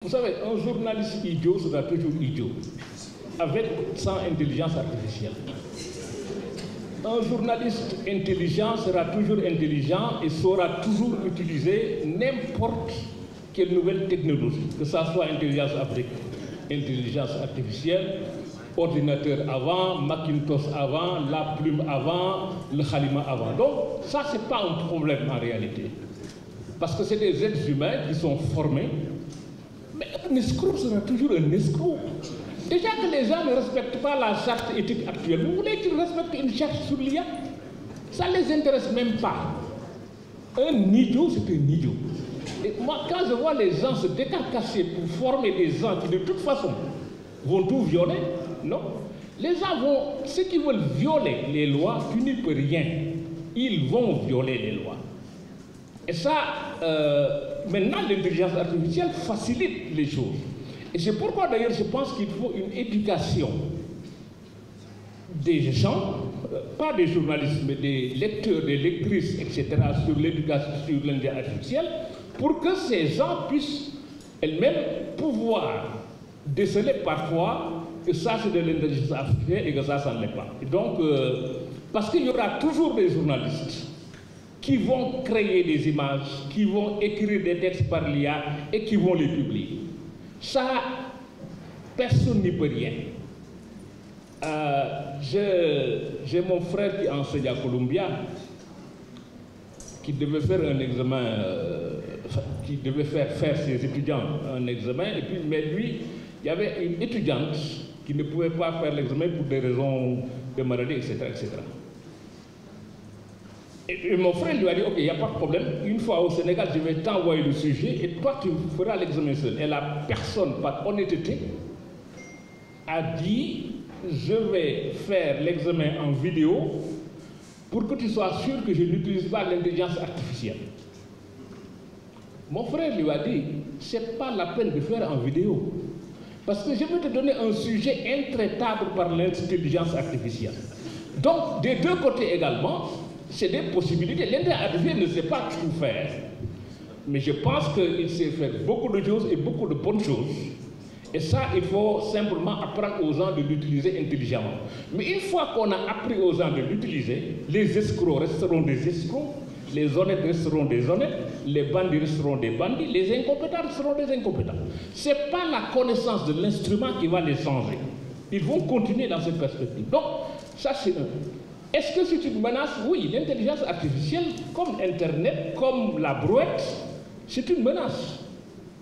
Vous savez, un journaliste idiot sera toujours idiot, avec sans intelligence artificielle. Un journaliste intelligent sera toujours intelligent et saura toujours utiliser n'importe quelle nouvelle technologie, que ce soit intelligence artificielle, ordinateur avant, Macintosh avant, la plume avant, le khalima avant. Donc ça, ce n'est pas un problème en réalité. Parce que c'est des êtres humains qui sont formés. Mais un escroc sera toujours un escroc. Déjà que les gens ne respectent pas la charte éthique actuelle, vous voulez qu'ils respectent une charte sur l'IA? Ça ne les intéresse même pas. Un idiot, c'est un idiot. Et moi, quand je vois les gens se décarcasser pour former des gens qui, de toute façon, vont tout violer, non. Les gens vont, ceux qui veulent violer les lois, tu n'y peux rien. Ils vont violer les lois. Et ça, maintenant, l'intelligence artificielle facilite les choses. Et c'est pourquoi, d'ailleurs, je pense qu'il faut une éducation des gens, pas des journalistes, mais des lecteurs, des lectrices, etc., sur l'éducation, sur l'intelligence artificielle, pour que ces gens puissent elles-mêmes pouvoir déceler parfois que ça, c'est de l'intelligence artificielle et que ça ne l'est pas. Et donc, parce qu'il y aura toujours des journalistes qui vont créer des images, qui vont écrire des textes par l'IA et qui vont les publier. Ça, personne n'y peut rien. J'ai mon frère qui enseigne à Columbia, qui devait faire un examen, qui devait faire ses étudiants un examen, et puis, mais lui, il y avait une étudiante qui ne pouvait pas faire l'examen pour des raisons de maladie, etc., etc. Et mon frère lui a dit, ok, il n'y a pas de problème, une fois au Sénégal, je vais t'envoyer le sujet et toi, tu feras l'examen seul. Et la personne, par honnêteté, a dit, je vais faire l'examen en vidéo pour que tu sois sûr que je n'utilise pas l'intelligence artificielle. Mon frère lui a dit, ce n'est pas la peine de faire en vidéo, parce que je vais te donner un sujet intraitable par l'intelligence artificielle. Donc, des deux côtés également, c'est des possibilités. L'intelligence artificielle ne sait pas tout faire. Mais je pense qu'il sait faire beaucoup de choses et beaucoup de bonnes choses. Et ça, il faut simplement apprendre aux gens de l'utiliser intelligemment. Mais une fois qu'on a appris aux gens de l'utiliser, les escrocs resteront des escrocs, les honnêtes resteront des honnêtes, les bandits resteront des bandits, les incompétents resteront des incompétents. Ce n'est pas la connaissance de l'instrument qui va les changer. Ils vont continuer dans cette perspective. Donc, ça c'est un. Est-ce que c'est une menace? Oui, l'intelligence artificielle, comme Internet, comme la brouette, c'est une menace.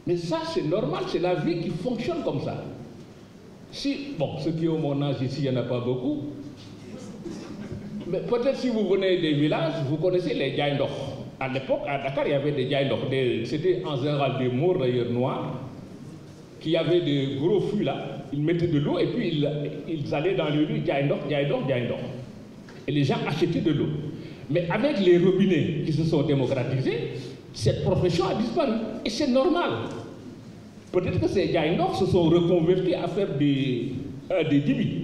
Mais ça, c'est normal, c'est la vie qui fonctionne comme ça. Si, bon, ceux qui ont mon âge ici, il n'y en a pas beaucoup. Mais peut-être si vous venez des villages, vous connaissez les Djaïndok. À l'époque, à Dakar, il y avait des Djaïndok. C'était en général des Maures, d'ailleurs, noirs, qui avaient des gros fûts là. Ils mettaient de l'eau et puis ils allaient dans les rues, Djaïndok, Djaïndok, Djaïndok. Et les gens achetaient de l'eau. Mais avec les robinets qui se sont démocratisés, cette profession a disparu. Et c'est normal. Peut-être que ces Djaïndok se sont reconvertis à faire des débits.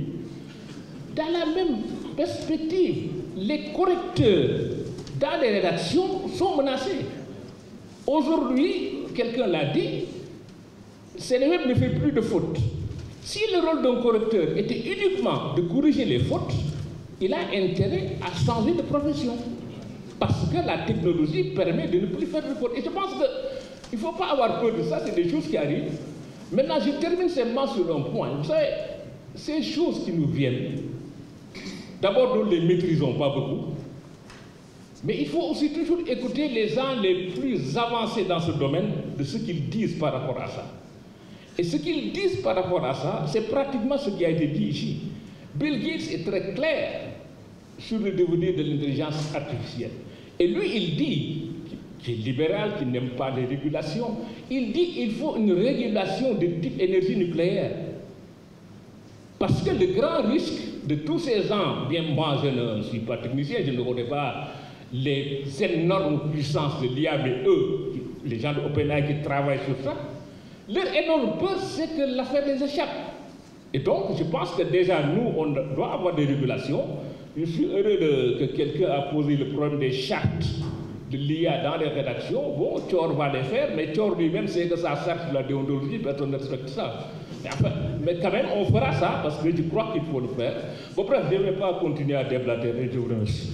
Dans la même perspective, les correcteurs dans les rédactions sont menacés. Aujourd'hui, quelqu'un l'a dit, Sénéweb ne fait plus de fautes. Si le rôle d'un correcteur était uniquement de corriger les fautes, il a intérêt à changer de profession. Parce que la technologie permet de ne plus faire de fautes. Et je pense qu'il ne faut pas avoir peur de ça, c'est des choses qui arrivent. Maintenant, je termine seulement sur un point. Vous savez, ces choses qui nous viennent, d'abord, nous ne les maîtrisons pas beaucoup. Mais il faut aussi toujours écouter les gens les plus avancés dans ce domaine de ce qu'ils disent par rapport à ça. Et ce qu'ils disent par rapport à ça, c'est pratiquement ce qui a été dit ici. Bill Gates est très clair sur le devenir de l'intelligence artificielle. Et lui, il dit, qui est libéral, qui n'aime pas les régulations, il dit qu'il faut une régulation de type énergie nucléaire. Parce que le grand risque de tous ces gens, bien moi je ne suis pas technicien, je ne connais pas les énormes puissances de l'IA, mais eux, les gens de OpenAI qui travaillent sur ça, leur énorme peur, c'est que l'affaire les échappe. Et donc, je pense que déjà, nous, on doit avoir des régulations. Je suis heureux que quelqu'un a posé le problème des chartes de l'IA dans les rédactions, bon, Thior va les faire, mais Thior lui-même sait que ça sert de la déontologie, personne ne respecte ça. Mais quand même, on fera ça parce que je crois qu'il faut le faire. Bon, bref, je ne vais pas continuer à déblatérer, je vous remercie.